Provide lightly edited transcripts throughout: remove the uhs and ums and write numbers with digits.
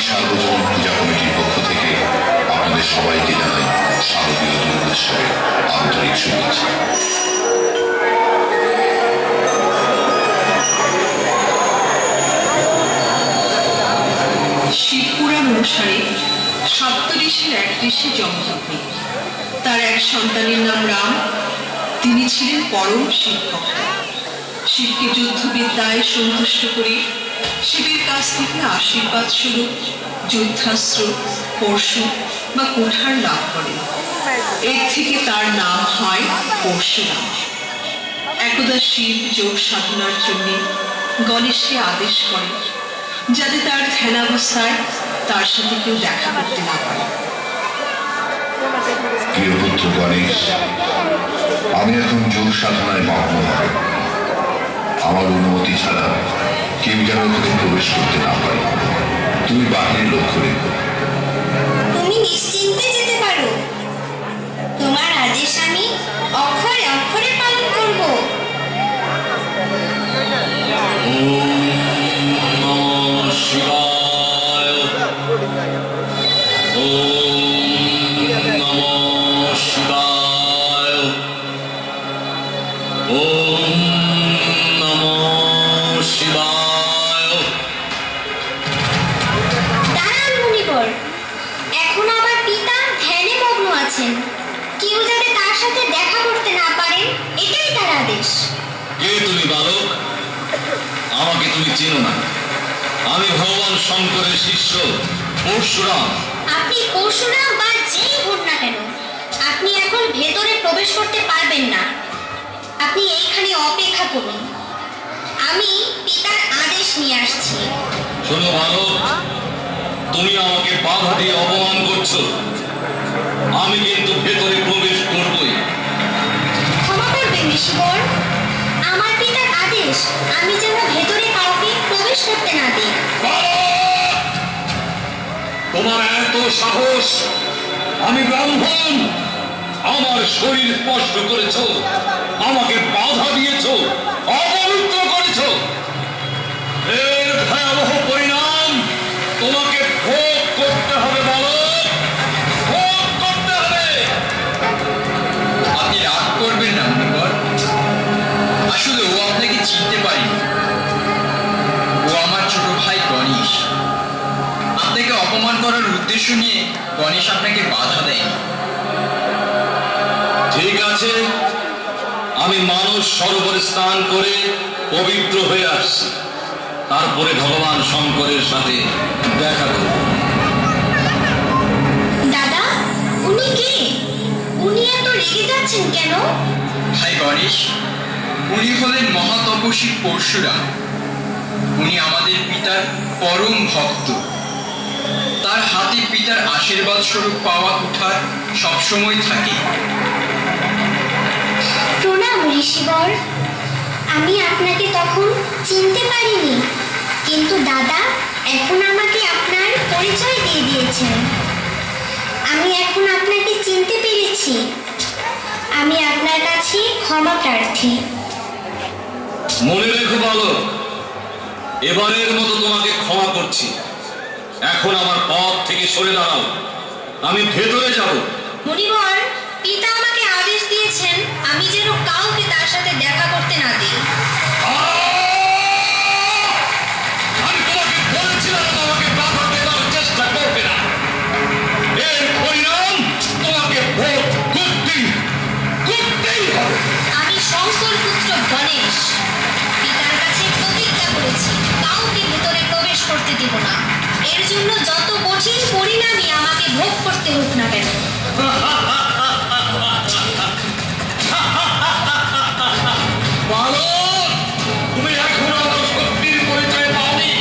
সার্বজনীন পূজা কমিটির পক্ষ থেকে আপনাদের সবাইকে জানাই শারদীয় দুর্গোৎসবের আন্তরিক শুভেচ্ছা। শিবপুরাণ অনুসারে সপ্তঋষির এক ঋষি যমদগ্নি। তার এক সন্তানের নাম রাম। তিনি ছিলেন পরম শিবভক্ত। শিবকে যুদ্ধবিদ্যায় সন্তুষ্ট করে শিবের কাছ থেকে আশীর্বাদ স্বরূপ যুদ্ধাস্ত্র, পরশু বা কুঠার লাভ করেন। এর থেকে তার নাম হয় পরশুরাম। একদা শিব যোগ সাধনার জন্য গণেশকে আদেশ করেন যাতে তার ধ্যানাবস্থায় তার সাথে কেউ দেখা করতে না পারে। প্রিয় পুত্র গণেশ, আমি এখন যোগ সাধনায় মগ্ন। আমার অনুমতি ছাড়া কেউ যেন ওখানে প্রবেশ করতে না পারে। তুমি বাহির লক্ষ্য রেখো। তুমি নিশ্চিন্তে যেতে পারো। তোমার আদেশ আমি অক্ষরে অক্ষরে পালন করব। দাঁড়ান মুনিবর, এখন আমার পিতা ধ্যানে মগ্ন আছেন। কেউ যাতে তার সাথে দেখা করতে না পারেন, এটাই তার আদেশ। কে তুমি বালক? আমাকে তুমি চেনো না। আমি ভগবান শঙ্করের শিষ্য পরশুরাম। আপনি পরশুরাম বা যেই হন না কেন, আপনি এখন ভেতরে প্রবেশ করতে পারবেন না। আপনি এইখানে অপেক্ষা করুন, আমি পিতার আদেশ নিয়ে আসছি। শোনো বালক, তুমি আমাকে বাধা দিয়ে অপমান করছো। আমি কিন্তু ভেতরে প্রবেশ করবই। ক্ষমা করবেন ঋষিবর, আমার পিতার আদেশ আমি যেন ভেতরে কাউকে প্রবেশ করতে না দিই। বালক! তোমার এত সাহস! আমি ব্রাহ্মণ, আমার শরীর স্পর্শ করেছো, আমাকে বাধা দিয়েছো, অপবিত্র করেছো। এর ভয়াবহ পরিণাম তোমাকে ভোগ করতে হবে বালক, ভোগ করতে হবে। আপনি রাগ করবেন না মুনিবর, আসলে ও আপনাকে চিনতে পারেনি। ও আমার ছোট ভাই গণেশ। আপনাকে অপমান করার উদ্দেশ্য নিয়ে গণেশ আপনাকে বাধা দেয়নি। ঠিক আছে, আমি মানস সরোবরে স্নান করে পবিত্র হয়ে আসছি, তারপরে ভগবান শঙ্করের সাথে দেখা করব। দাদা, উনি কে? উনি এত রেগে যাচ্ছেন কেন? ভাই গণেশ, উনি হলেন মহাতপস্বী পরশুরাম। উনি আমাদের পিতার পরম ভক্ত। তার হাতে পিতার আশীর্বাদ স্বরূপ পাওয়া কুঠার সবসময় থাকে। প্রণাম ঋষিবর, আমি আপনাকে তখন চিনতে পারিনি, কিন্তু দাদা এখন আমাকে আপনার পরিচয় দিয়ে দিয়েছেন। আমি এখন আপনাকে চিনতে পেরেছি। আমি আপনার কাছে ক্ষমা প্রার্থী। মনে রেখো বালক, এবারের মতো তোমাকে ক্ষমা করছি। এখন আমার পথ থেকে সরে দাঁড়াও, আমি ভেতরে যাব। মুনিবর, পিতা আমাকে আদেশ দিয়েছেন আমি যেন কাউকে তার সাথে দেখা করতে না দিই। আমি তোমাকে বলেছিলাম তোমাকে বাধা দেওয়ার চেষ্টা করবে না। এর পরিণাম তোমাকে ভোগ করতেই হবে। আমি শঙ্কর পুত্র গণেশ পিতার কাছে প্রতিজ্ঞা করেছি কাউকে ভেতরে প্রবেশ করতে দেব না। এর জন্য যত কঠিন পরিণামই আমাকে ভোগ করতে হোক না কেন। বালক, তুমি এখন আমার শক্তির পরিচয় পাওনি।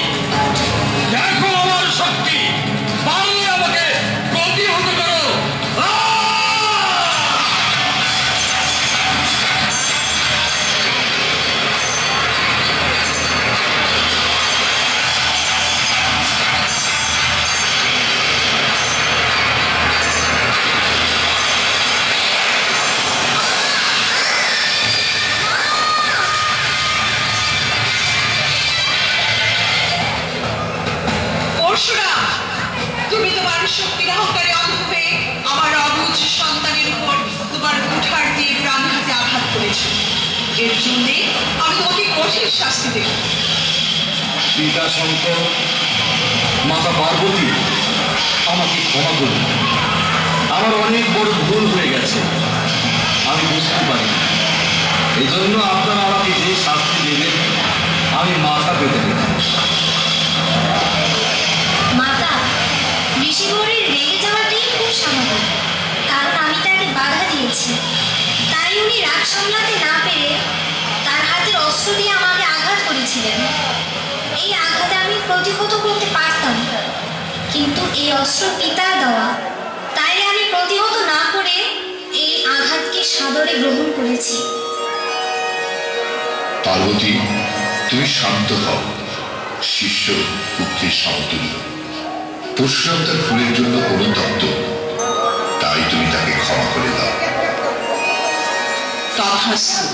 দেখো আমার শক্তি, পারলে আমাকে প্রতিহত করো। অহংকারে অন্ধ হয়ে আমার অবুঝ সন্তানের উপর তোমার কুঠার দিয়ে প্রাণঘাতে আঘাত করেছ। এর জন্যে আমি তোমাকে কঠিন শাস্তি দেব। পিতা শঙ্কর, মাতা পার্বতী, আমাকে ক্ষমা করুন। আমার অনেক বড় ভুল হয়ে গেছে, আমি বুঝতে পারি। এই জন্য আপনারা আমাকে যে শাস্তি দেবেন আমি মাথা পেতে দেব। মাতা, ঋষিবরের রেগে যাওয়াটাই খুব স্বাভাবিক, কারণ আমি তাকে বাধা দিয়েছি। তাই উনি রাগ সামলাতে না পেরে তার হাতের অস্ত্র দিয়ে আমাকে আঘাত করেছিলেন। এই আঘাতে আমি প্রতিহত করতে পারতাম, কিন্তু এই অস্ত্র পিতার দেওয়া, তাই আমি প্রতিহত না করে এই আঘাতকে সাদরে গ্রহণ করেছি। পার্বতী, তুমি শান্ত হও। শিষ্য পুত্রের সমতুল্য। পরশুরাম তার ভুলের জন্য অনুতপ্ত, তাই তুমি তাকে ক্ষমা করে দাও। তথাস্তু।